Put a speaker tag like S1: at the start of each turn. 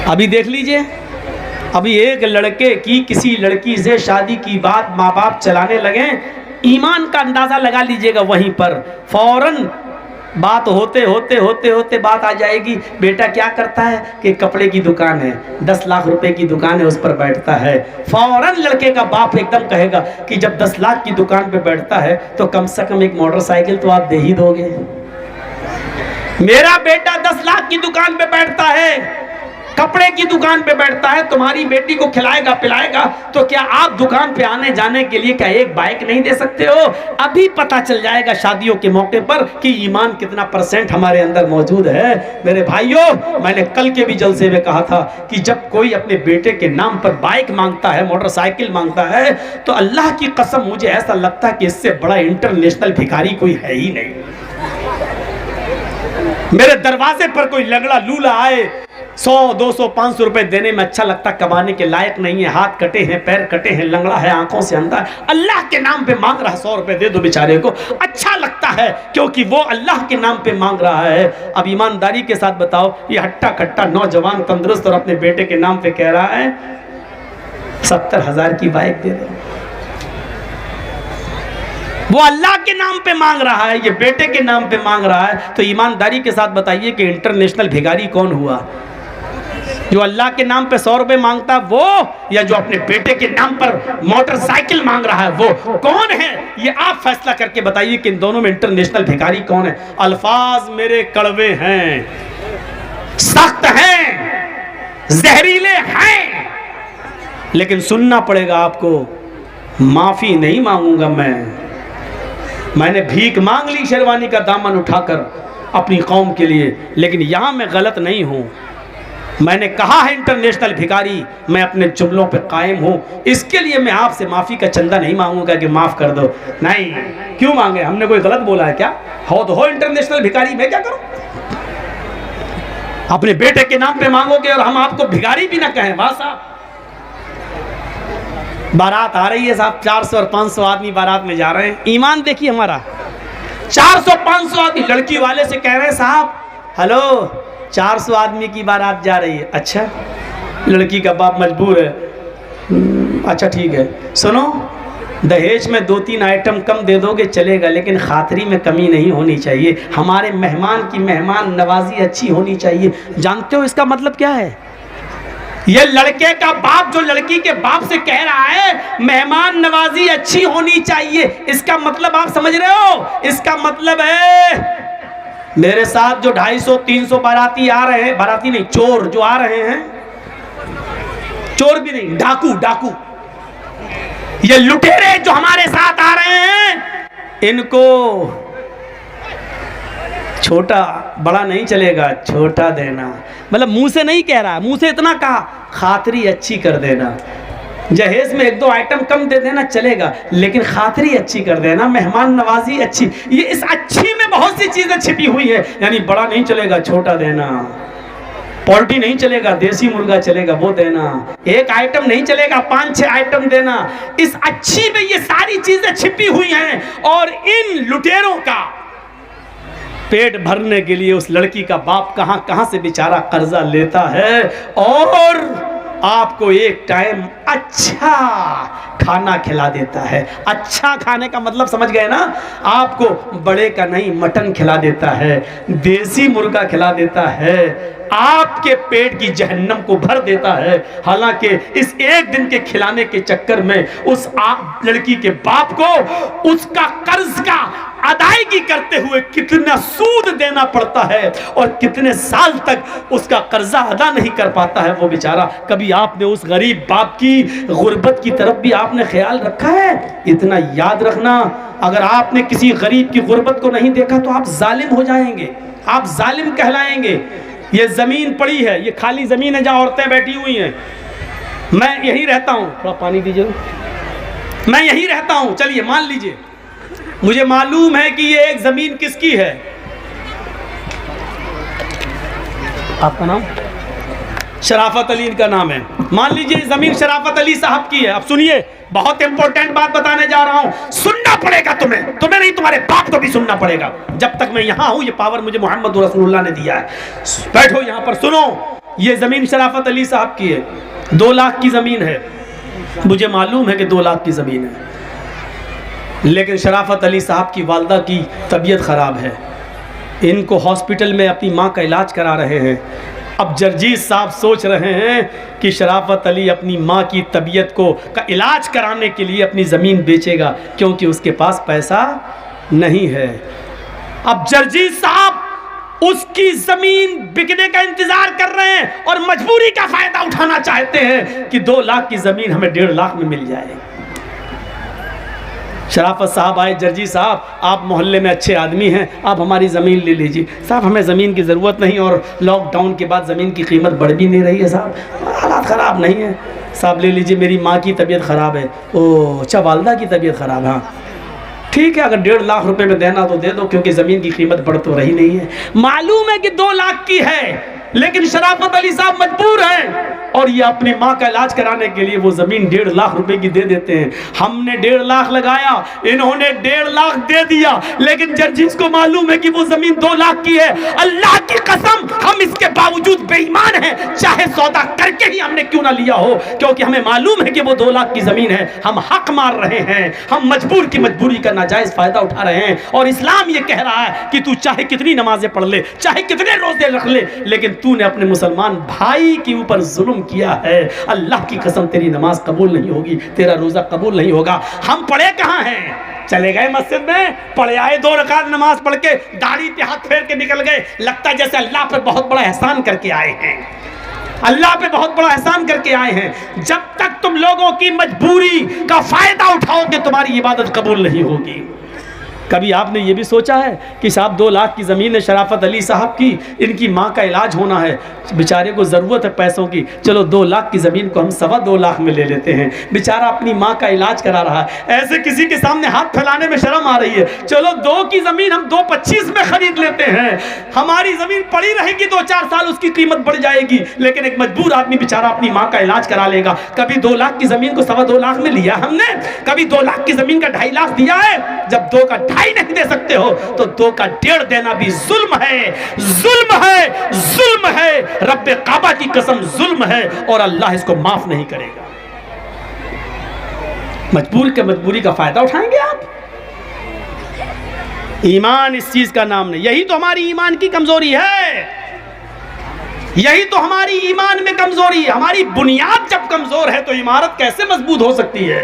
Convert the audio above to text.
S1: अभी देख लीजिए, अभी एक लड़के की किसी लड़की से शादी की बात माँ बाप चलाने लगे, ईमान का अंदाजा लगा लीजिएगा, वहीं पर फौरन बात होते होते होते होते बात आ जाएगी। बेटा क्या करता है कि कपड़े की दुकान है, 10 लाख रुपए की दुकान है, उस पर बैठता है। फौरन लड़के का बाप एकदम कहेगा कि जब 10 लाख की दुकान पे बैठता है तो कम से कम एक मोटरसाइकिल तो आप दे ही दोगे। मेरा बेटा 10 लाख की दुकान पे बैठता है, कपड़े की दुकान पे बैठता है, तुम्हारी बेटी को खिलाएगा पिलाएगा, तो क्या आप दुकान पे आने जाने के लिए क्या एक बाइक नहीं दे सकते हो? अभी पता चल जाएगा शादियों के मौके पर कि ईमान कितना % हमारे अंदर मौजूद है। मेरे भाइयों, मैंने कल के भी जलसे में कहा था कि जब कोई अपने बेटे के नाम पर बाइक मांगता है, मोटरसाइकिल मांगता है, तो अल्लाह की कसम मुझे ऐसा लगता है कि इससे बड़ा इंटरनेशनल भिखारी कोई है ही नहीं। मेरे दरवाजे पर कोई लगड़ा लूला आए, 100, 200, 500 रुपए देने में अच्छा लगता, कमाने के लायक नहीं है, हाथ कटे हैं, पैर कटे हैं, लंगड़ा है, आंखों से अंधा है, अल्लाह के नाम पे मांग रहा है, 100 रुपए दे दो बेचारे को, अच्छा लगता है क्योंकि वो अल्लाह के नाम पे मांग रहा है। अब ईमानदारी के साथ बताओ, ये हट्टा कट्टा नौजवान तंदुरुस्त और अपने बेटे के नाम पे कह रहा है 70,000 की बाइक दे दो, वो अल्लाह के नाम पे मांग रहा है, ये बेटे के नाम पे मांग रहा है। तो ईमानदारी के साथ बताइए कि इंटरनेशनल भिखारी कौन हुआ? जो अल्लाह के नाम पे 100 रुपए मांगता वो, या जो अपने बेटे के नाम पर मोटरसाइकिल मांग रहा है वो कौन है? ये आप फैसला करके बताइए कि इन दोनों में इंटरनेशनल भिखारी कौन है। अल्फाज मेरे कड़वे हैं, सख्त हैं, जहरीले हैं, लेकिन सुनना पड़ेगा आपको। माफी नहीं मांगूंगा मैंने भीख मांग ली शेरवानी का दामन उठाकर अपनी कौम के लिए, लेकिन यहां मैं गलत नहीं हूं। मैंने कहा है इंटरनेशनल भिखारी, मैं अपने जुमलों पे कायम हूं, इसके लिए मैं आपसे माफी का चंदा नहीं मांगूंगा कि माफ कर दो। नहीं, क्यों मांगे? हमने कोई गलत बोला है क्या? हो तो हो इंटरनेशनल भिखारी, मैं क्या करूं? अपने बेटे के नाम पे मांगोगे और हम आपको भिखारी भी ना कहें? वाह साहब, बारात आ रही है साहब, 400 और 500 आदमी बारात में जा रहे हैं। ईमान देखिए हमारा, 400-500 आदमी लड़की वाले से कह रहे हैं साहब हेलो 400 आदमी की बारात जा रही है। अच्छा, लड़की का बाप मजबूर है, अच्छा ठीक है, सुनो दहेज में 2-3 आइटम कम दे दोगे चलेगा, लेकिन खातरी में कमी नहीं होनी चाहिए, हमारे मेहमान की मेहमान नवाजी अच्छी होनी चाहिए। जानते हो इसका मतलब क्या है? ये लड़के का बाप जो लड़की के बाप से कह रहा है मेहमान नवाजी अच्छी होनी चाहिए, इसका मतलब आप समझ रहे हो? इसका मतलब है मेरे साथ जो 250-300 बाराती आ रहे हैं, बाराती नहीं चोर जो आ रहे हैं, चोर भी नहीं, डाकू, ये लुटेरे जो हमारे साथ आ रहे हैं, इनको छोटा बड़ा नहीं चलेगा, छोटा देना, मतलब मुंह से नहीं कह रहा, मुंह से इतना कहा खातरी अच्छी कर देना, जहेज में 1-2 आइटम कम दे देना चलेगा, लेकिन खातरी अच्छी कर देना, मेहमान नवाजी अच्छी। ये इस अच्छी में बहुत सी चीजें छिपी हुई है, यानी बड़ा नहीं चलेगा, छोटा देना, पोल्ट्री नहीं चलेगा, देसी मुर्गा चलेगा, वो देना, 1 आइटम नहीं चलेगा, 5-6 आइटम देना। इस अच्छी में ये सारी चीजें छिपी हुई हैं, और इन लुटेरों का पेट भरने के लिए उस लड़की का बाप कहां से बेचारा कर्जा लेता है, और आपको एक टाइम अच्छा खाना खिला देता है। अच्छा खाने का मतलब समझ गए ना? आपको बड़े का नहीं मटन खिला देता है, देसी मुर्गा खिला देता है, आपके पेट की जहन्नम को भर देता है। हालांकि इस एक दिन के खिलाने के चक्कर में उस लड़की के बाप को उसका कर्ज का अदायगी करते हुए कितना सूद देना पड़ता है, और कितने साल तक उसका कर्जा अदा नहीं कर पाता है वो बेचारा। कभी आपने उस गरीब बाप की गुर्बत की तरफ भी आपने ख्याल रखा है? इतना याद रखना, अगर आपने किसी गरीब की गुर्बत को नहीं देखा तो आप जालिम हो जाएंगे, आप जालिम कहलाएंगे। ये जमीन पड़ी है, ये खाली जमीन है जहां औरतें बैठी हुई हैं, मैं यही रहता हूं, थोड़ा पानी दीजिए, मैं यही रहता हूं, चलिए मान लीजिए मुझे मालूम है कि ये एक जमीन किसकी है। आपका नाम? शराफत अली इनका नाम है। मान लीजिए जमीन शराफत अली साहब की है। अब सुनिए, बहुत इंपॉर्टेंट बात बताने जा रहा हूं, सुनना पड़ेगा तुम्हें नहीं, तुम्हारे बाप को भी सुनना पड़ेगा। जब तक मैं यहां हूं, ये पावर मुझे मोहम्मद रसूलुल्लाह ने दिया है। बैठो यहां पर, सुनो। ये ज़मीन शराफत अली साहब की है, 2 लाख की ज़मीन है। मुझे मालूम है कि 2 लाख की ज़मीन है, लेकिन शराफत अली साहब की वालदा की तबीयत ख़राब है। इनको हॉस्पिटल में अपनी माँ का इलाज करा रहे हैं। अब जर्जीज साहब सोच रहे हैं कि शराफत अली अपनी माँ की तबीयत का इलाज कराने के लिए अपनी ज़मीन बेचेगा, क्योंकि उसके पास पैसा नहीं है। अब जर्जीज साहब उसकी ज़मीन बिकने का इंतज़ार कर रहे हैं और मजबूरी का फ़ायदा उठाना चाहते हैं कि 2 लाख की ज़मीन हमें 1.5 लाख में मिल जाए। शराफत साहब आए, जर्जी साहब आप मोहल्ले में अच्छे आदमी हैं, आप हमारी ज़मीन ले लीजिए। साहब हमें ज़मीन की ज़रूरत नहीं, और लॉकडाउन के बाद ज़मीन की कीमत बढ़ भी नहीं रही है साहब, हालात ख़राब नहीं है। साहब ले लीजिए, मेरी माँ की तबीयत ख़राब है। ओह अच्छा, वालदा की तबीयत ख़राब है, हाँ ठीक है, अगर 1.5 लाख रुपए में देना तो दे दो, क्योंकि ज़मीन की कीमत बढ़ तो रही नहीं है। मालूम है कि 2 लाख की है, लेकिन शराफत अली साहब मजबूर हैं और ये अपनी माँ का इलाज कराने के लिए वो ज़मीन 1.5 लाख रुपए की दे देते हैं। हमने 1.5 लाख लगाया, इन्होंने 1.5 लाख दे दिया, लेकिन जर्जीज को मालूम है कि वो ज़मीन 2 लाख की है। अल्लाह की कसम, हम इसके बावजूद बेईमान हैं, चाहे सौदा करके ही हमने क्यों ना लिया हो, क्योंकि हमें मालूम है कि वो 2 लाख की ज़मीन है। हम हक मार रहे हैं, हम मजबूर की मजबूरी का नाजायज़ फ़ायदा उठा रहे हैं। और इस्लाम ये कह रहा है कि तू चाहे कितनी नमाजें पढ़ ले, चाहे कितने रोज़े रख ले, लेकिन तूने अपने मुसलमान भाई के ऊपर जुल्म किया है, अल्लाह की कसम तेरी नमाज कबूल नहीं होगी, तेरा रोज़ा कबूल नहीं होगा। हम पढ़े कहाँ हैं? चले गए मस्जिद में, पढ़े आए 2 रकात नमाज पढ़ के, दाढ़ी पे हाथ फेर के निकल गए, लगता है जैसे अल्लाह पे बहुत बड़ा एहसान करके आए हैं, अल्लाह पे बहुत बड़ा एहसान करके आए हैं। जब तक तुम लोगों की मजबूरी का फायदा उठाओगे, तुम्हारी इबादत कबूल नहीं होगी। कभी आपने ये भी सोचा है कि साहब 2 लाख की ज़मीन है शराफत अली साहब की, इनकी माँ का इलाज होना है, बेचारे को ज़रूरत है पैसों की, चलो 2 लाख की ज़मीन को हम 2.25 लाख में ले लेते हैं, बेचारा अपनी माँ का इलाज करा रहा है। ऐसे किसी के सामने हाथ फैलाने में शर्म आ रही है, चलो 2 की ज़मीन हम 2.25 में ख़रीद लेते हैं, हमारी ज़मीन पड़ी रहेगी 2-4 साल, उसकी कीमत बढ़ जाएगी, लेकिन एक मजबूर आदमी बेचारा अपनी माँ का इलाज करा लेगा। कभी 2 लाख की ज़मीन को 2.25 लाख में लिया हमने? कभी 2 लाख की ज़मीन का 2.5 लाख दिया है? जब 2 का 2.5 नहीं दे सकते हो तो 2 का 1.5 देना भी जुल्म है, जुल्म है, जुल्म है, रब्बे काबा की कसम जुल्म है, और अल्लाह इसको माफ नहीं करेगा। मजबूर के मजबूरी का फायदा उठाएंगे आप? ईमान इस चीज का नाम नहीं। यही तो हमारी ईमान की कमजोरी है, यही तो हमारी ईमान में कमजोरी है। हमारी बुनियाद जब कमजोर है तो इमारत कैसे मजबूत हो सकती है?